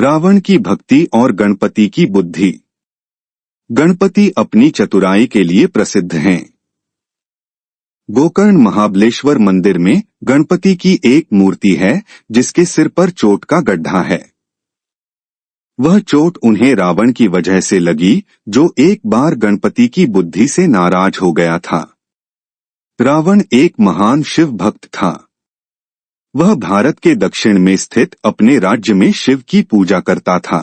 रावण की भक्ति और गणपति की बुद्धि। गणपति अपनी चतुराई के लिए प्रसिद्ध हैं। गोकर्ण महाबलेश्वर मंदिर में गणपति की एक मूर्ति है जिसके सिर पर चोट का गड्ढा है। वह चोट उन्हें रावण की वजह से लगी, जो एक बार गणपति की बुद्धि से नाराज हो गया था। रावण एक महान शिव भक्त था। वह भारत के दक्षिण में स्थित अपने राज्य में शिव की पूजा करता था।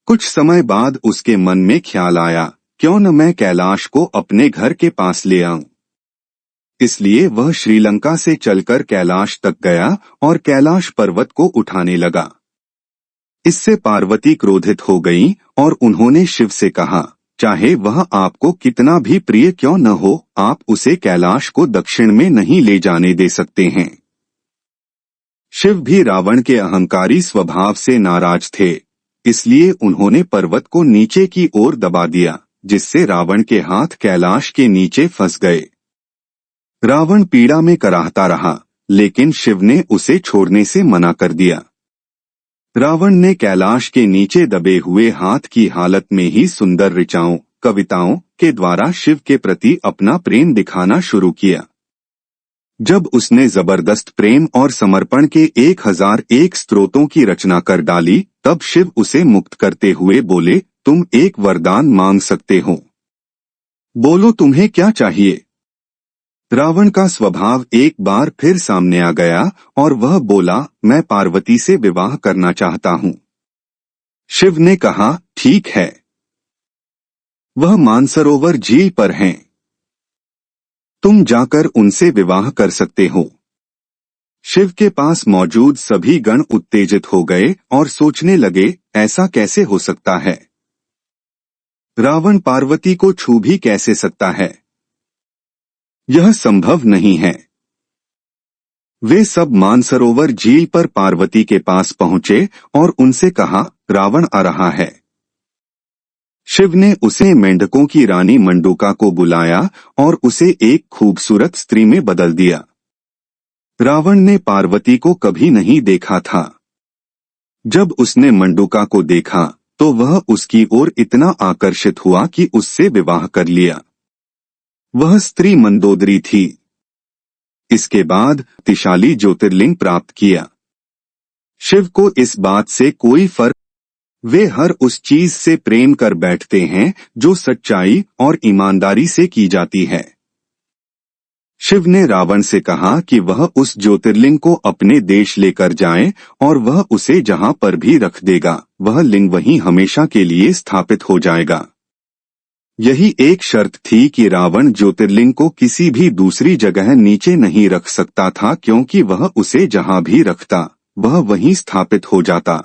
कुछ समय बाद उसके मन में ख्याल आया, क्यों न मैं कैलाश को अपने घर के पास ले आऊं। इसलिए वह श्रीलंका से चलकर कैलाश तक गया और कैलाश पर्वत को उठाने लगा। इससे पार्वती क्रोधित हो गईं और उन्होंने शिव से कहा, चाहे वह आपको कितना भी प्रिय क्यों न हो, आप उसे कैलाश को दक्षिण में नहीं ले जाने दे सकते हैं। शिव भी रावण के अहंकारी स्वभाव से नाराज थे, इसलिए उन्होंने पर्वत को नीचे की ओर दबा दिया, जिससे रावण के हाथ कैलाश के नीचे फंस गए। रावण पीड़ा में कराहता रहा, लेकिन शिव ने उसे छोड़ने से मना कर दिया। रावण ने कैलाश के नीचे दबे हुए हाथ की हालत में ही सुंदर ऋचाओं, कविताओं के द्वारा शिव के प्रति अपना प्रेम दिखाना शुरू किया। जब उसने जबरदस्त प्रेम और समर्पण के 1001 स्तोत्रों की रचना कर डाली, तब शिव उसे मुक्त करते हुए बोले, तुम एक वरदान मांग सकते हो। बोलो तुम्हें क्या चाहिए। रावण का स्वभाव एक बार फिर सामने आ गया और वह बोला, मैं पार्वती से विवाह करना चाहता हूँ। शिव ने कहा, ठीक है। वह मानसरोवर झील पर हैं। तुम जाकर उनसे विवाह कर सकते हो। शिव के पास मौजूद सभी गण उत्तेजित हो गए और सोचने लगे, ऐसा कैसे हो सकता है। रावण पार्वती को छू भी कैसे सकता है। यह संभव नहीं है। वे सब मानसरोवर झील पर पार्वती के पास पहुंचे और उनसे कहा, रावण आ रहा है। शिव ने उसे मेंढकों की रानी मंडूका को बुलाया और उसे एक खूबसूरत स्त्री में बदल दिया। रावण ने पार्वती को कभी नहीं देखा था। जब उसने मंडूका को देखा तो वह उसकी ओर इतना आकर्षित हुआ कि उससे विवाह कर लिया। वह स्त्री मंदोदरी थी। इसके बाद शक्तिशाली ज्योतिर्लिंग प्राप्त किया। शिव को इस बात से कोई फर्क, वे हर उस चीज से प्रेम कर बैठते हैं जो सच्चाई और ईमानदारी से की जाती है। शिव ने रावण से कहा कि वह उस ज्योतिर्लिंग को अपने देश लेकर जाए और वह उसे जहां पर भी रख देगा, वह लिंग वहीं हमेशा के लिए स्थापित हो जाएगा। यही एक शर्त थी कि रावण ज्योतिर्लिंग को किसी भी दूसरी जगह नीचे नहीं रख सकता था, क्योंकि वह उसे जहां भी रखता वह वहीं स्थापित हो जाता।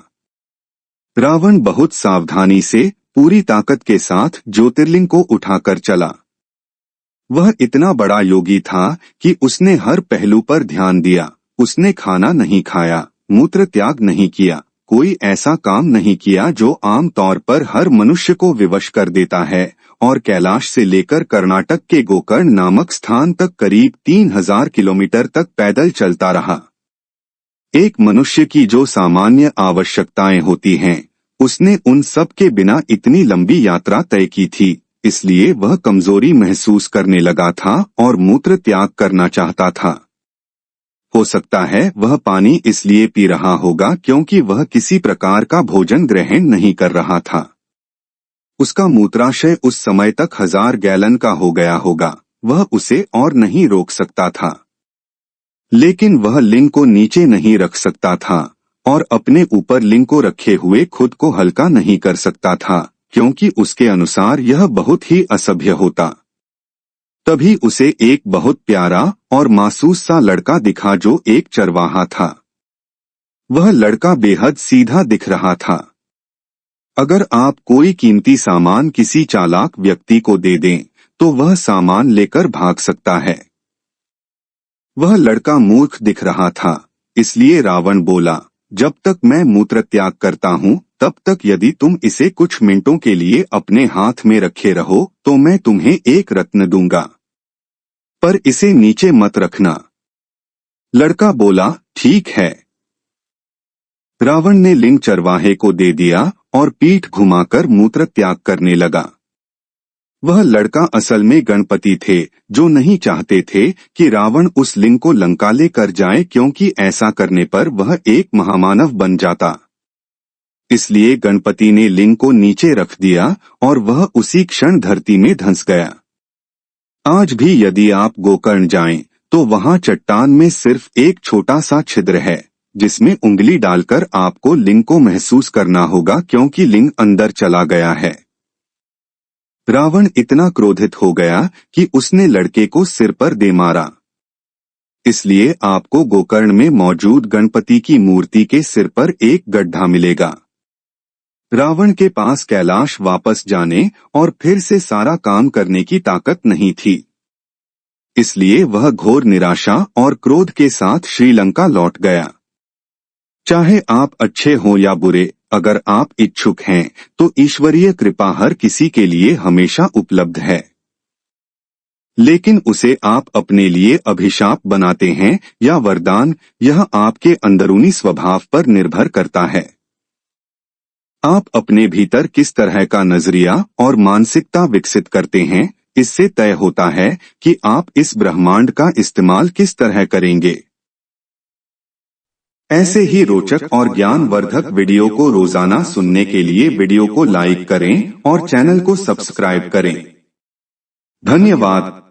रावण बहुत सावधानी से पूरी ताकत के साथ ज्योतिर्लिंग को उठाकर चला। वह इतना बड़ा योगी था कि उसने हर पहलू पर ध्यान दिया। उसने खाना नहीं खाया, मूत्र त्याग नहीं किया, कोई ऐसा काम नहीं किया जो आम तौर पर हर मनुष्य को विवश कर देता है, और कैलाश से लेकर कर्नाटक के गोकर्ण नामक स्थान तक करीब 3000 किलोमीटर तक पैदल चलता रहा। एक मनुष्य की जो सामान्य आवश्यकताएं होती हैं, उसने उन सब के बिना इतनी लंबी यात्रा तय की थी। इसलिए वह कमजोरी महसूस करने लगा था और मूत्र त्याग करना चाहता था। हो सकता है वह पानी इसलिए पी रहा होगा क्योंकि वह किसी प्रकार का भोजन ग्रहण नहीं कर रहा था। उसका मूत्राशय उस समय तक 1000 गैलन का हो गया होगा। वह उसे और नहीं रोक सकता था। लेकिन वह लिंग को नीचे नहीं रख सकता था और अपने ऊपर लिंग को रखे हुए खुद को हल्का नहीं कर सकता था, क्योंकि उसके अनुसार यह बहुत ही असभ्य होता। तभी उसे एक बहुत प्यारा और मासूस सा लड़का दिखा जो एक चरवाहा था। वह लड़का बेहद सीधा दिख रहा था। अगर आप कोई कीमती सामान किसी चालाक व्यक्ति को दे दें तो वह सामान लेकर भाग सकता है। वह लड़का मूर्ख दिख रहा था, इसलिए रावण बोला, जब तक मैं मूत्र त्याग करता हूँ तब तक यदि तुम इसे कुछ मिनटों के लिए अपने हाथ में रखे रहो तो मैं तुम्हें एक रत्न दूंगा, पर इसे नीचे मत रखना। लड़का बोला, ठीक है। रावण ने लिंग चरवाहे को दे दिया और पीठ घुमाकर मूत्र त्याग करने लगा। वह लड़का असल में गणपति थे, जो नहीं चाहते थे कि रावण उस लिंग को लंका ले कर जाए, क्योंकि ऐसा करने पर वह एक महामानव बन जाता। इसलिए गणपति ने लिंग को नीचे रख दिया और वह उसी क्षण धरती में धंस गया। आज भी यदि आप गोकर्ण जाएं, तो वहां चट्टान में सिर्फ एक छोटा सा छिद्र है, जिसमें उंगली डालकर आपको लिंग को महसूस करना होगा, क्योंकि लिंग अंदर चला गया है। रावण इतना क्रोधित हो गया कि उसने लड़के को सिर पर दे मारा। इसलिए आपको गोकर्ण में मौजूद गणपति की मूर्ति के सिर पर एक गड्ढा मिलेगा। रावण के पास कैलाश वापस जाने और फिर से सारा काम करने की ताकत नहीं थी। इसलिए वह घोर निराशा और क्रोध के साथ श्रीलंका लौट गया। चाहे आप अच्छे हो या बुरे, अगर आप इच्छुक हैं तो ईश्वरीय कृपा हर किसी के लिए हमेशा उपलब्ध है, लेकिन उसे आप अपने लिए अभिशाप बनाते हैं या वरदान, यह आपके अंदरूनी स्वभाव पर निर्भर करता है। आप अपने भीतर किस तरह का नजरिया और मानसिकता विकसित करते हैं, इससे तय होता है कि आप इस ब्रह्मांड का इस्तेमाल किस तरह करेंगे। ऐसे ही रोचक और ज्ञानवर्धक वीडियो को रोजाना सुनने के लिए वीडियो को लाइक करें और चैनल को सब्सक्राइब करें। धन्यवाद।